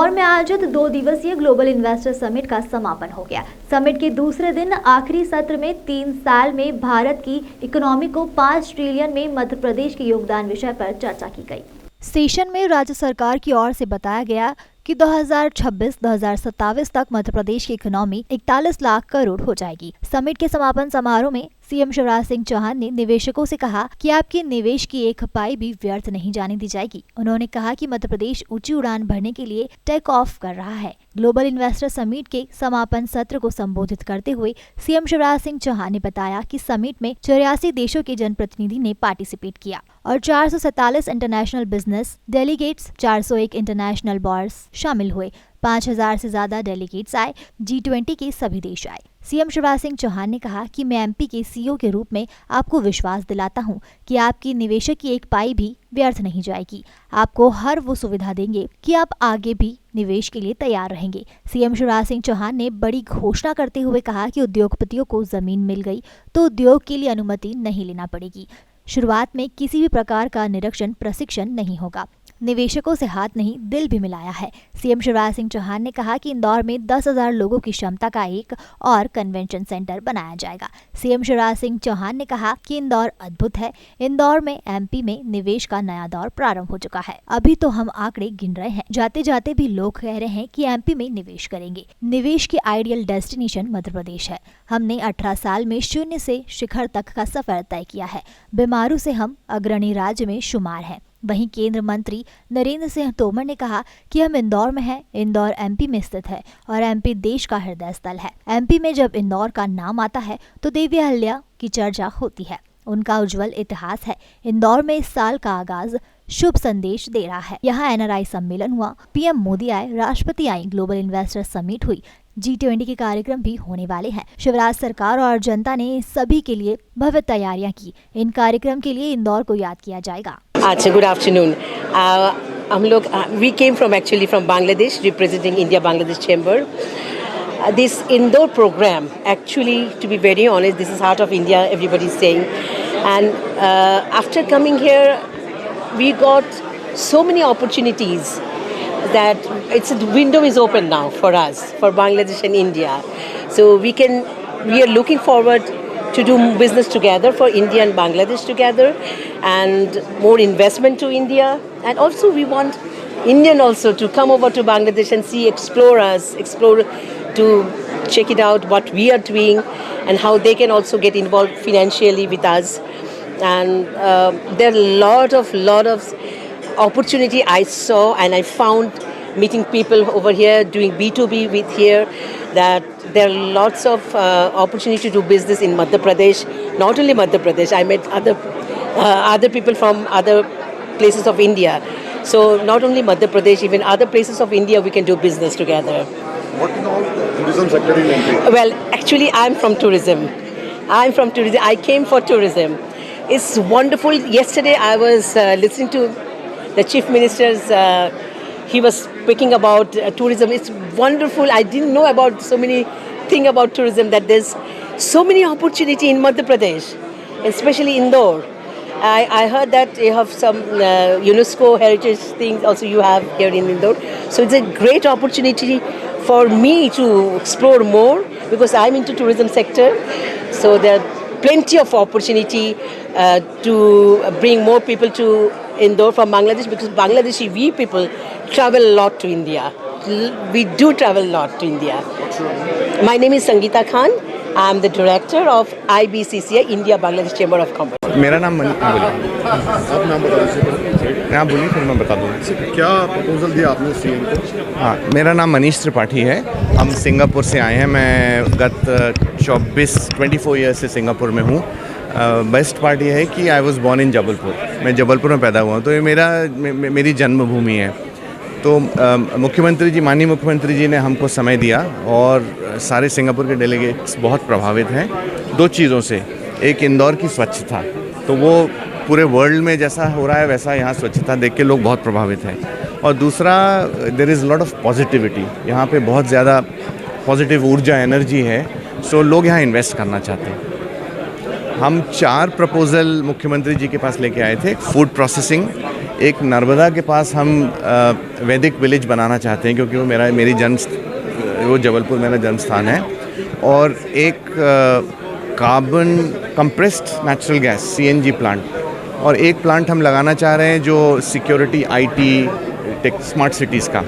इंदौर में आयोजित 2 दिवसीय ग्लोबल इन्वेस्टर समिट का समापन हो गया। समिट के दूसरे दिन आखिरी सत्र में 3 साल में भारत की इकोनॉमी को 5 ट्रिलियन में मध्य प्रदेश के योगदान विषय पर चर्चा की गई। सेशन में राज्य सरकार की ओर से बताया गया कि 2026-2027 तक मध्य प्रदेश की इकोनॉमी 41 लाख करोड़ हो जाएगी। समिट के समापन समारोह में सीएम शिवराज सिंह चौहान ने निवेशकों से कहा कि आपके निवेश की एक पाई भी व्यर्थ नहीं जाने दी जाएगी। उन्होंने कहा कि मध्य प्रदेश ऊंची उड़ान भरने के लिए टेक ऑफ कर रहा है। ग्लोबल इन्वेस्टर समिट के समापन सत्र को संबोधित करते हुए सीएम शिवराज सिंह चौहान ने बताया कि समिट में 84 देशों के जनप्रतिनिधि ने पार्टिसिपेट किया और 447 international business delegates, 401 international boards शामिल हुए। 5000 से ज्यादा डेलीगेट्स आए। G20 के सभी देश आए। सीएम शिवराज सिंह चौहान ने कहा कि मैं एमपी के सीईओ के रूप में आपको विश्वास दिलाता हूं कि आपकी निवेशक की एक पाई भी व्यर्थ नहीं जाएगी। आपको हर वो सुविधा देंगे कि आप आगे भी निवेश के लिए तैयार रहेंगे। सीएम शिवराज सिंह चौहान ने बड़ी घोषणा करते हुए कहा कि उद्योगपतियों को जमीन मिल गई तो उद्योग के लिए अनुमति नहीं लेना पड़ेगी। शुरुआत में किसी भी प्रकार का निरीक्षण प्रशिक्षण नहीं होगा। निवेशकों से हाथ नहीं दिल भी मिलाया है। सीएम शिवराज सिंह चौहान ने कहा कि इंदौर में 10,000 लोगों की क्षमता का एक और कन्वेंशन सेंटर बनाया जाएगा। सीएम शिवराज सिंह चौहान ने कहा कि इंदौर अद्भुत है। इंदौर में एमपी में निवेश का नया दौर प्रारंभ हो चुका है। अभी तो हम आंकड़े गिन रहे हैं। जाते जाते भी लोग कह रहे हैं कि एमपी में निवेश करेंगे। निवेश की आइडियल डेस्टिनेशन मध्य प्रदेश है। हमने 18 साल में शून्य से शिखर तक का सफर तय किया है। बीमारू से हम अग्रणी राज्य में शुमार हैं। वहीं केंद्र मंत्री नरेंद्र सिंह तोमर ने कहा कि हम इंदौर में हैं। इंदौर एमपी में स्थित है और एमपी देश का हृदय स्थल है। एमपी में जब इंदौर का नाम आता है तो देवी अहिल्या की चर्चा होती है। उनका उज्जवल इतिहास है। इंदौर में इस साल का आगाज शुभ संदेश दे रहा है। यहाँ एनआरआई सम्मेलन हुआ, पीएम मोदी आए, राष्ट्रपति आई, ग्लोबल इन्वेस्टर समिट हुई, G20 के कार्यक्रम भी होने वाले हैं। शिवराज सरकार और जनता ने सभी के लिए भव्य तैयारियां की। इन कार्यक्रम के लिए इंदौर को याद किया जाएगा। अच्छा, गुड आफ्टरनून। हम लोग we came from Bangladesh, representing India Bangladesh chamber. This Indore program, actually, to be very honest, this is heart of India, everybody is saying. And after coming here, we got so many opportunities that the window is open now for us, for Bangladesh and India. So we are looking forward to do business together for India and Bangladesh together, and more investment to India. And also we want Indian also to come over to Bangladesh and explore to check it out what we are doing and how they can also get involved financially with us. And there are lot of opportunity I saw, and I found meeting people over here doing B2B with here, that there are lots of opportunity to do business in Madhya Pradesh. Not only Madhya Pradesh, I met other people from other places of India. So not only Madhya Pradesh, even other places of India we can do business together. What in all tourism sector in MP? Well, actually I'm from tourism. I came for tourism. It's wonderful. Yesterday I was listening to the Chief Minister's, he was speaking about tourism. It's wonderful. I didn't know about so many things about tourism, that there's so many opportunity in Madhya Pradesh, especially Indore. I heard that you have some UNESCO heritage things also you have here in Indore. So it's a great opportunity for me to explore more, because I'm into tourism sector. So there are plenty of opportunity to bring more people to Indore from Bangladesh, because Bangladeshi we people travel a lot to India. We do travel a lot to India. What's your name? My name is Sangeeta Khan. I am the director of IBCCI, India Bangladesh Chamber of Commerce. मेरा नाम आप नाम बता दीजिए। आप बोलिए, फिर मैं बता दूँगा। क्या प्रपोजल दिया आपने सीएम को? हाँ, मेरा नाम मनीष त्रिपाठी है। हम सिंगापुर से आए हैं। मैं गत 24 ईयर्स से सिंगापुर में हूँ। बेस्ट पार्ट ये है कि I was born in Jabalpur. मैं जबलपुर में पैदा हुआ हूँ, तो ये मेरी जन्मभूमि है। तो माननीय मुख्यमंत्री जी ने हमको समय दिया और सारे सिंगापुर के डेलीगेट्स बहुत प्रभावित हैं 2 चीज़ों से। एक, इंदौर की स्वच्छता, तो वो पूरे वर्ल्ड में जैसा हो रहा है वैसा यहाँ स्वच्छता देख के लोग बहुत प्रभावित हैं। और दूसरा, there is lot of positivity. यहाँ पे बहुत ज़्यादा पॉजिटिव ऊर्जा, एनर्जी है। सो लोग यहाँ इन्वेस्ट करना चाहते हैं। हम 4 प्रपोजल मुख्यमंत्री जी के पास लेके आए थे। फूड प्रोसेसिंग, एक नर्मदा के पास हम वैदिक विलेज बनाना चाहते हैं, क्योंकि वो वो जबलपुर मेरा जन्म स्थान है। और एक carbon compressed natural gas CNG plant, और एक प्लांट हम लगाना चाह रहे हैं जो security IT take smart cities का।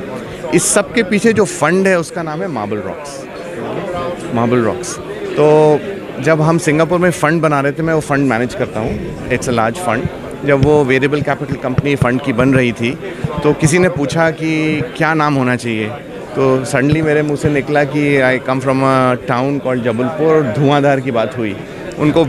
इस सब के पीछे जो फंड है उसका नाम है मार्बल रॉक्स। तो जब हम सिंगापुर में फ़ंड बना रहे थे, मैं वो फ़ंड मैनेज करता हूँ, इट्स अ लार्ज फंड। जब वो वेरिएबल कैपिटल कंपनी फ़ंड की बन रही थी तो किसी ने पूछा कि क्या नाम होना चाहिए, तो सडनली मेरे मुंह से निकला कि I come from a town called Jabalpur, और धुआंधार की बात हुई। उनको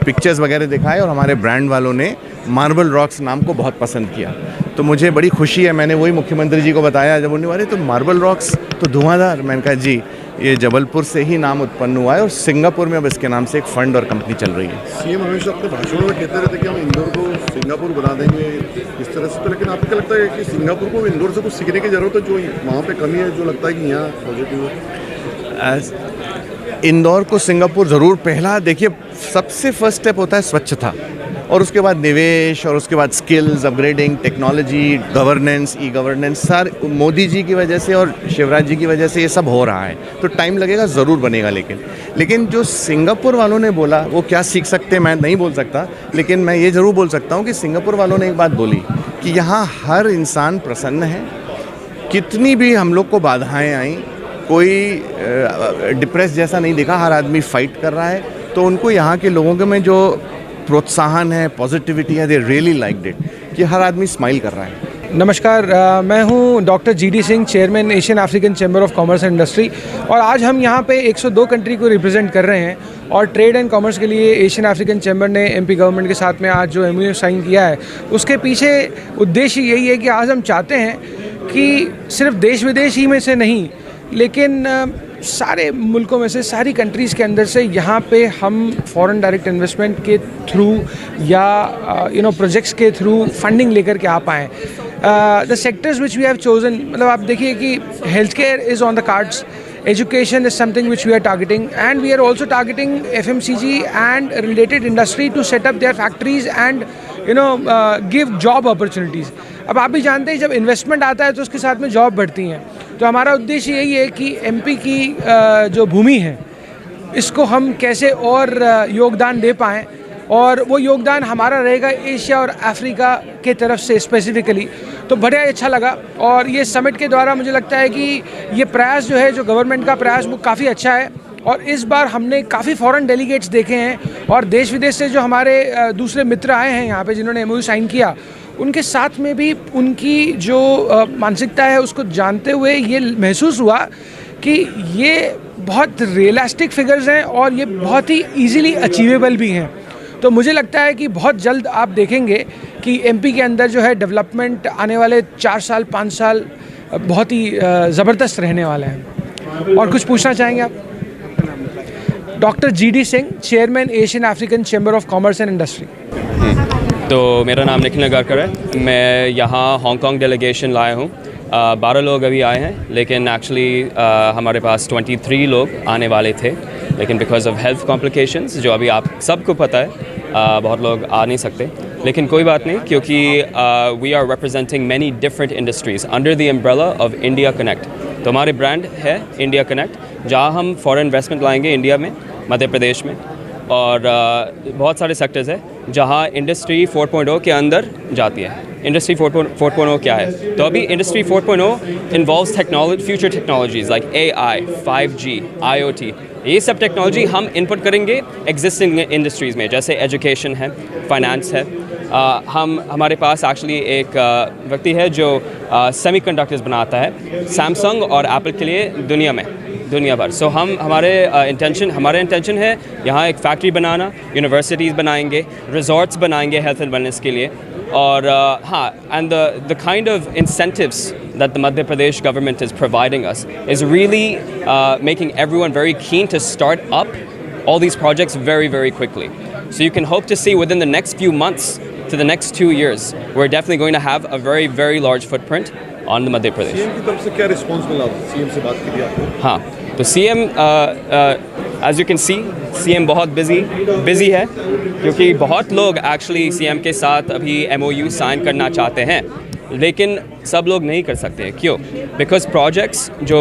पिक्चर्स वगैरह दिखाए और हमारे ब्रांड वालों ने मार्बल रॉक्स नाम को बहुत पसंद किया। तो मुझे बड़ी खुशी है, मैंने वही मुख्यमंत्री जी को बताया जब उन्होंने, अरे तो मार्बल रॉक्स तो धुआंधार। मैंने कहा जी, ये जबलपुर से ही नाम उत्पन्न हुआ है और सिंगापुर में अब इसके नाम से एक फ़ंड और कंपनी चल रही है। CM हमेशा अपने भाषणों में कहते रहते कि हम इंदौर को सिंगापुर बना देंगे इस तरह से, तो लेकिन आपको क्या लगता है कि सिंगापुर को इंदौर से कुछ सीखने की ज़रूरत है, जो वहाँ पे कमी है, जो लगता है कि यहाँ पॉजिटिव है? इंदौर को सिंगापुर ज़रूर, पहला देखिए सबसे फर्स्ट स्टेप होता है स्वच्छता, और उसके बाद निवेश, और उसके बाद skills upgrading, technology, governance, e governance. Sir Modi ji की वजह से और शिवराज जी की वजह से ये सब हो रहा है, तो टाइम लगेगा, ज़रूर बनेगा। लेकिन जो सिंगापुर वालों ने बोला वो क्या सीख सकते हैं मैं नहीं बोल सकता, लेकिन मैं ये ज़रूर बोल सकता हूँ कि सिंगापुर वालों ने एक बात बोली कि यहाँ हर इंसान प्रसन्न है, कितनी भी हम लोग को बाधाएँ आई, कोई डिप्रेस जैसा नहीं दिखा, हर आदमी फाइट कर रहा है। तो उनको यहाँ के लोगों के में जो प्रोत्साहन है, पॉजिटिविटी है, दे रियली लाइक्ड इट, कि हर आदमी स्माइल कर रहा है। नमस्कार, मैं हूं doctor GD Singh, chairman Asian African chamber of commerce and industry, और आज हम यहां पे 102 कंट्री को रिप्रेजेंट कर रहे हैं। और ट्रेड एंड कॉमर्स के लिए एशियन अफ्रीकन चैम्बर ने MP गवर्नमेंट के साथ में आज जो MOU साइन किया है, उसके पीछे उद्देश्य यही है कि आज हम चाहते हैं कि सिर्फ देश विदेश ही में से नहीं, लेकिन सारे मुल्कों में से, सारी कंट्रीज़ के अंदर से यहाँ पे हम फॉरेन डायरेक्ट इन्वेस्टमेंट के थ्रू या प्रोजेक्ट्स के थ्रू फंडिंग लेकर के आ पाएँ। The sectors which we have chosen, मतलब आप देखिए कि health care is on the cards, education is something which we are targeting, and we are also targeting FMCG and related industry to set up their factories and give job opportunities. अब आप भी जानते हैं जब investment आता है तो उसके साथ में जॉब बढ़ती हैं, तो हमारा उद्देश्य यही है कि MP की जो भूमि है इसको हम कैसे और योगदान दे पाएँ, और वो योगदान हमारा रहेगा एशिया और अफ्रीका के तरफ से स्पेसिफिकली। तो बड़ा अच्छा लगा, और ये समिट के द्वारा मुझे लगता है कि ये प्रयास जो है, जो गवर्नमेंट का प्रयास, वो काफ़ी अच्छा है। और इस बार हमने काफ़ी फॉरेन डेलीगेट्स देखे हैं, और देश विदेश से जो हमारे दूसरे मित्र आए हैं यहाँ पे जिन्होंने MOU साइन किया, उनके साथ में भी उनकी जो मानसिकता है उसको जानते हुए ये महसूस हुआ कि ये बहुत रियलिस्टिक फिगर्स हैं और ये बहुत ही ईजीली अचीवेबल भी हैं। तो मुझे लगता है कि बहुत जल्द आप देखेंगे कि MP के अंदर जो है डेवलपमेंट आने वाले 4 साल 5 साल बहुत ही ज़बरदस्त रहने वाले हैं। और कुछ पूछना चाहेंगे आप? Doctor GD Singh, chairman Asian African chamber of commerce and industry. तो मेरा नाम निखिल नगारकर है, मैं यहाँ हांगकांग डेलीगेशन लाया हूँ। 12 लोग अभी आए हैं, लेकिन एक्चुअली हमारे पास 23 लोग आने वाले थे, लेकिन बिकॉज ऑफ हेल्थ कॉम्प्लिकेशंस, जो अभी आप सबको पता है, बहुत लोग आ नहीं सकते। लेकिन कोई बात नहीं, क्योंकि we are representing many different industries under the umbrella of India connect. तो हमारे ब्रांड है इंडिया कनेक्ट, जहाँ हम फॉरेन इन्वेस्टमेंट लाएंगे इंडिया में, मध्य प्रदेश में, और बहुत सारे सेक्टर्स हैं जहाँ इंडस्ट्री 4.0 के अंदर जाती है। इंडस्ट्री 4.0 क्या है? तो अभी industry 4.0 involves future technologies like AI, 5G, IoT। ये सब टेक्नोलॉजी हम इनपुट करेंगे एग्जिस्टिंग इंडस्ट्रीज़ में, जैसे एजुकेशन है, फाइनेंस है। हमारे पास एक्चुअली एक व्यक्ति है जो सेमीकंडक्टर्स बनाता है सैमसंग और एप्पल के लिए दुनिया भर। सो हमारे इंटेंशन है यहाँ एक फैक्ट्री बनाना, यूनिवर्सिटीज़ बनाएंगे, रिजॉर्ट्स बनाएंगे हेल्थ एंड वेलनेस के लिए। और हाँ, and the kind of incentives that the Madhya Pradesh government is providing us is really making everyone very keen to start up all these projects very, very quickly. So you can hope to see within the next few months to the next 2 years, we're definitely going to have a very, very large footprint on the Madhya Pradesh. CM की तरफ से क्या response मिला? CM से बात की थी आपने? हाँ, तो CM, as you can see CM बहुत बिज़ी है, क्योंकि बहुत लोग एक्चुअली सीएम के साथ अभी MOU साइन करना चाहते हैं, लेकिन सब लोग नहीं कर सकते। क्यों? बिकॉज प्रोजेक्ट्स जो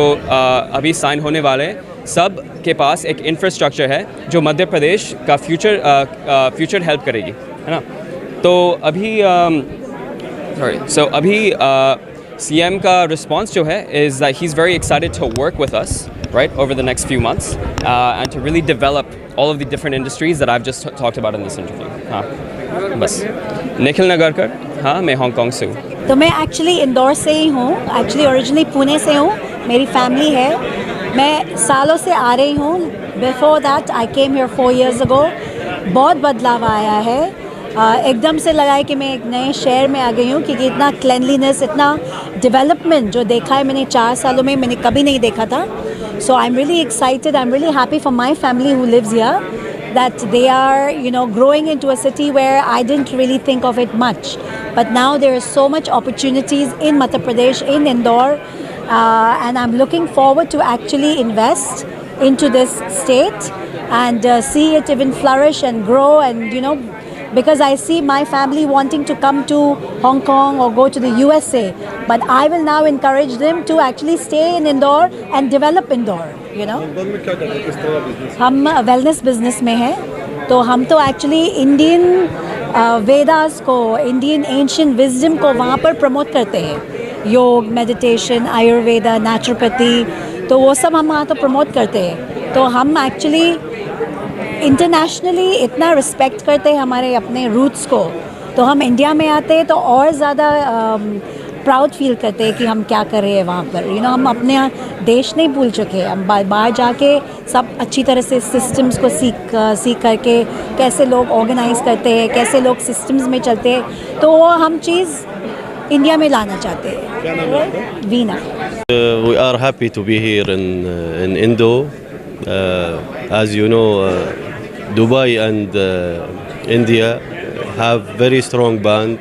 अभी साइन होने वाले हैं, सब के पास एक इंफ्रास्ट्रक्चर है जो मध्य प्रदेश का फ्यूचर हेल्प करेगी, है ना। तो अभी अभी CM का रिस्पॉन्स जो है is that he is very excited to work with us right over the next few months and to really develop all of the different industries that I've just talked about in this interview. हाँ बस। निखिल नगरकर, हाँ मैं Hong Kong से हूँ। तो मैं actually Indore से ही हूँ, एक्चुअली ओरिजिनली पुणे से हूँ, मेरी फैमिली है, मैं सालों से आ रही हूँ। Before that I came here 4 years ago। बहुत बदलाव आया है, एकदम से लगा है कि मैं एक नए शहर में आ गई हूँ, क्योंकि इतना क्लिनलीनेस, इतना डेवलपमेंट जो देखा है मैंने 4 सालों में, मैंने कभी नहीं देखा था। So I'm really excited, I'm really happy for my family who lives here, that they are, you know, growing into a city where I didn't really think of it much. But now there is so much opportunities in Madhya Pradesh, in Indore, and I'm looking forward to actually invest into this state and see it even flourish and grow, and, you know, because I see my family wanting to come to Hong Kong or go to the USA, but I will now encourage them to actually stay in Indore and develop Indore, you know। में क्या करते हैं, किस तरह का business? हम wellness business में हैं, तो हम तो एक्चुअली इंडियन वेदास को, इंडियन एंशिएंट विजडम को वहाँ पर प्रमोट करते हैं। योग, मेडिटेशन, आयुर्वेदा, नेचुरोपैथी, तो वो सब हम वहाँ तो प्रमोट करते हैं। तो हम एक्चुअली इंटरनेशनली इतना रिस्पेक्ट करते हैं हमारे अपने रूट्स को, तो हम इंडिया में आते हैं तो और ज़्यादा प्राउड फील करते हैं कि हम क्या कर रहे हैं वहाँ पर, यू नो। हम अपने देश नहीं भूल चुके, हम बाहर जाके सब अच्छी तरह से सिस्टम्स को सीख करके कैसे लोग ऑर्गेनाइज करते हैं, कैसे लोग सिस्टम्स में चलते हैं, तो वो हम चीज़ इंडिया में लाना चाहते हैं। क्या नाम है आपका? Veena. We are happy to be here in Indo. As you know, Dubai and India have very strong bond,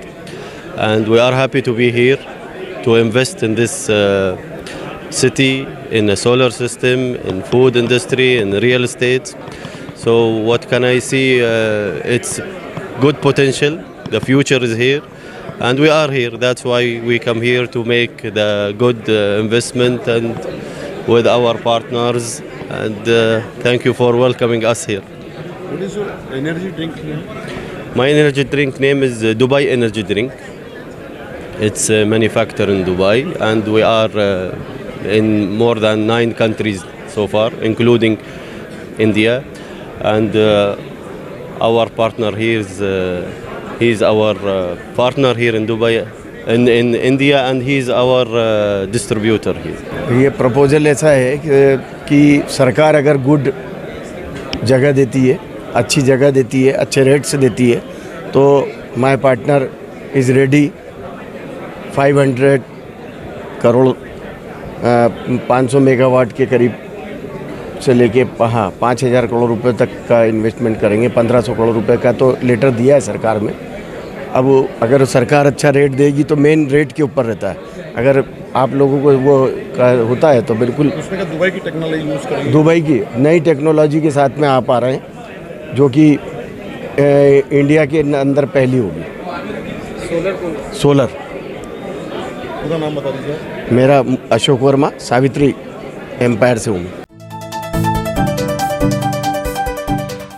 and we are happy to be here to invest in this city, in the solar system, in food industry, in real estate. So what can I see? It's good potential. The future is here, and we are here. That's why we come here to make the good investment and with our partners. And thank you for welcoming us here. What is your energy drink name? My energy drink name is Dubai Energy Drink. It's manufactured in Dubai, and we are in more than 9 countries so far, including India. And our partner here is he's our partner here in Dubai, in India, and he's our distributor here. ये proposal ऐसा है कि सरकार अगर good जगह देती है, अच्छी जगह देती है, अच्छे रेट से देती है, तो my partner is ready 500 crore 500 megawatt के करीब से लेके 5,000 करोड़ रुपए तक का इन्वेस्टमेंट करेंगे। 1,500 करोड़ रुपए का तो लेटर दिया है सरकार में। अब अगर सरकार अच्छा रेट देगी तो मेन रेट के ऊपर रहता है। अगर आप लोगों को वो होता है तो बिल्कुल उसमें का दुबई की टेक्नोलॉजी यूज़ करेंगे। दुबई की नई टेक्नोलॉजी के साथ में आप आ रहे हैं, जो कि इंडिया के अंदर पहली होगी। सोलर। पूरा नाम बता दीजिए। मेरा अशोक वर्मा, सावित्री एम्पायर से हूँ।